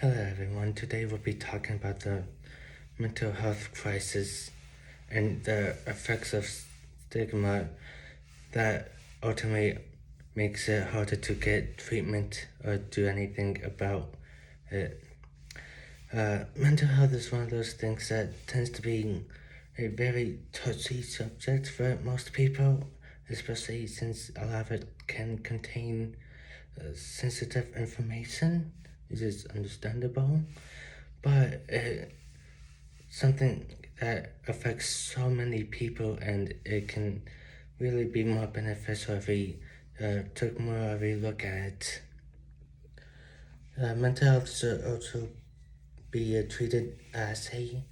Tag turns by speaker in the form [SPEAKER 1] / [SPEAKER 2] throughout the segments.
[SPEAKER 1] Hello everyone, today we'll be talking about the mental health crisis and the effects of stigma that ultimately makes it harder to get treatment or do anything about it. Mental health is one of those things that tends to be a very touchy subject for most people, especially since a lot of it can contain sensitive information, which is understandable, but something that affects so many people, and it can really be more beneficial if we took more of a look at it. Mental health should also be treated as a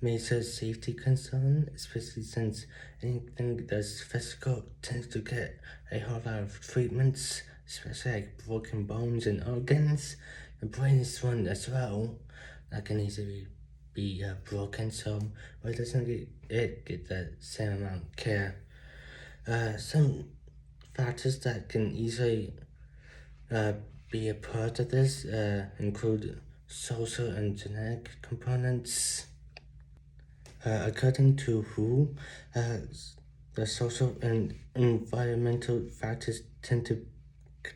[SPEAKER 1] major safety concern, especially since anything that's physical tends to get a whole lot of treatments, especially like broken bones and organs. The brain is one as well that can easily be broken, so it doesn't get the same amount of care. Some factors that can easily be a part of this include social and genetic components. According to WHO, the social and environmental factors tend to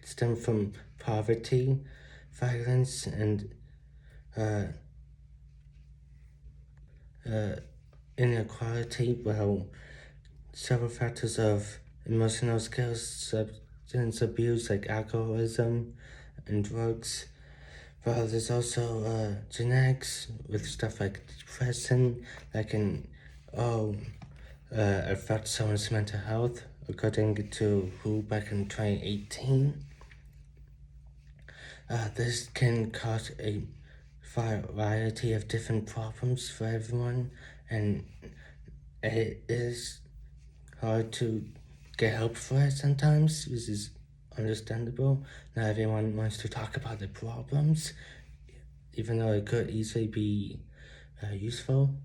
[SPEAKER 1] stem from poverty, violence, and inequality, while several factors of emotional skills, substance abuse like alcoholism and drugs. Well, there's also genetics with stuff like depression that can affect someone's mental health, according to WHO back in 2018. This can cause a variety of different problems for everyone, and it is hard to get help for it sometimes. This is understandable. Not everyone wants to talk about the problems, even though it could easily be useful.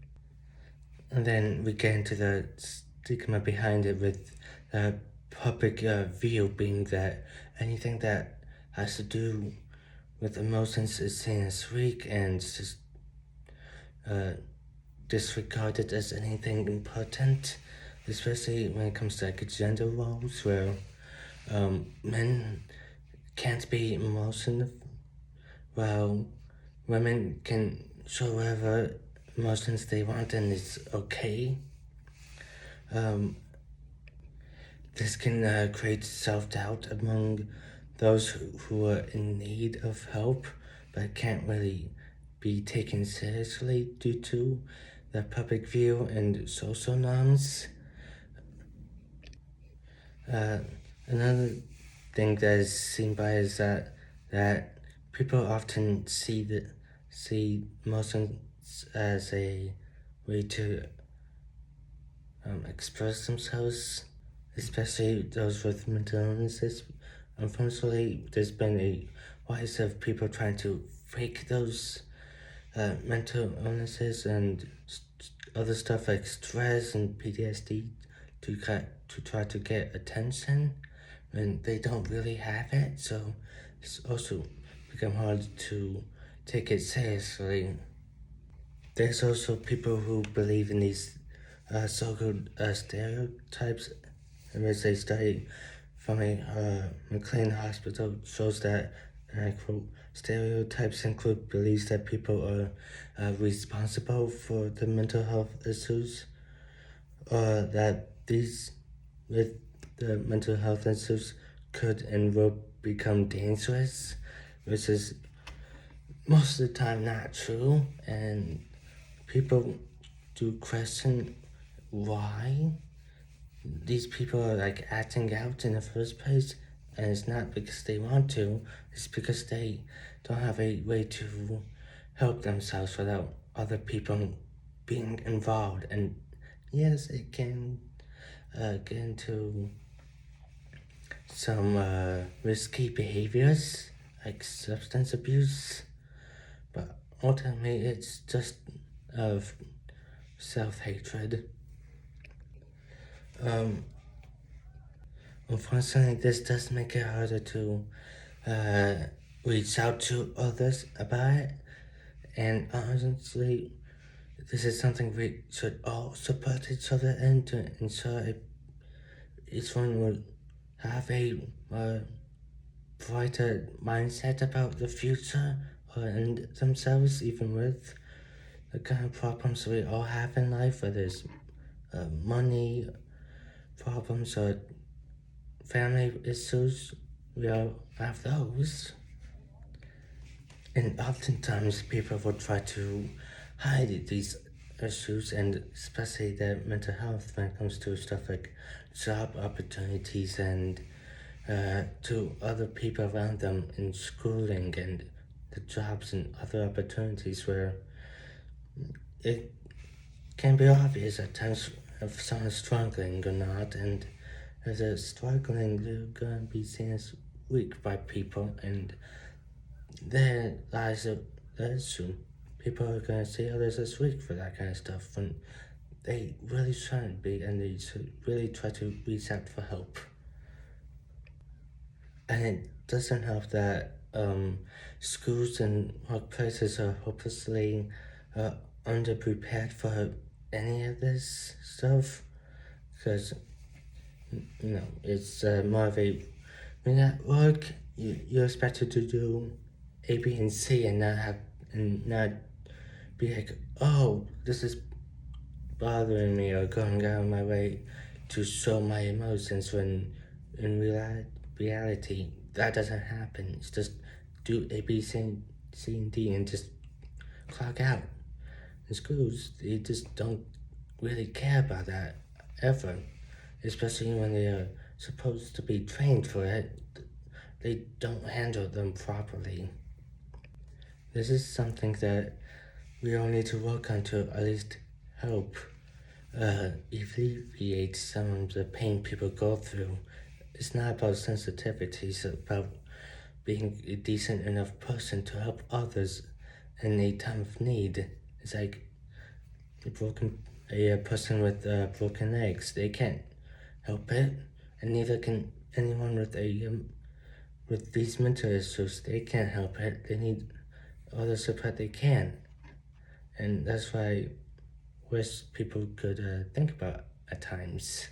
[SPEAKER 1] And then we get into the stigma behind it, with public view being that anything that has to do with emotions is seen as weak and just disregarded as anything important, especially when it comes to like gender roles, where men can't be emotional, while women can show whatever emotions they want and it's okay. This can create self-doubt among those who are in need of help but can't really be taken seriously due to the public view and social norms. Another thing that is seen by is that people often see emotions as a way to express themselves, especially those with mental illnesses. Unfortunately, there's been a rise of people trying to fake those mental illnesses and other stuff like stress and PTSD to try to get attention when they don't really have it. So it's also become hard to take it seriously. There's also people who believe in these so-called stereotypes, in which a study from a McLean hospital shows that, and I quote, stereotypes include beliefs that people are responsible for the mental health issues, or that these with the mental health issues could and will become dangerous, which is most of the time not true, and people do question why these people are like acting out in the first place, and it's not because they want to, it's because they don't have a way to help themselves without other people being involved. And yes, it can get into some risky behaviors like substance abuse, but ultimately it's just of self-hatred. Unfortunately, this does make it harder to reach out to others about it. And honestly, this is something we should all support each other in to ensure each one will have a brighter mindset about the future and themselves, even with the kind of problems we all have in life, whether it's money problems or family issues. We all have those. And oftentimes people will try to hide these issues, and especially their mental health when it comes to stuff like job opportunities and to other people around them in schooling and the jobs and other opportunities where it can be obvious at times if someone's struggling or not, and if they're struggling, they're gonna be seen as weak by people, and there lies the issue. People are gonna see others as weak for that kind of stuff when they really shouldn't be, and they should really try to reach out for help. And it doesn't help that schools and workplaces are hopelessly underprepared for any of this stuff, because it's more of a when at work you're expected to do A, B, and C, and not be like, oh, this is bothering me, or going out of my way to show my emotions, when in reality that doesn't happen. It's just do A, B, C, and D and just clock out. In schools, they just don't really care about that ever, especially when they are supposed to be trained for it. They don't handle them properly. This is something that we all need to work on to at least help alleviate some of the pain people go through. It's not about sensitivity, it's about being a decent enough person to help others in a time of need. It's like a person with broken legs. They can't help it, and neither can anyone with these mental issues. They can't help it. They need all the support they can, and that's why wish people could think about at times.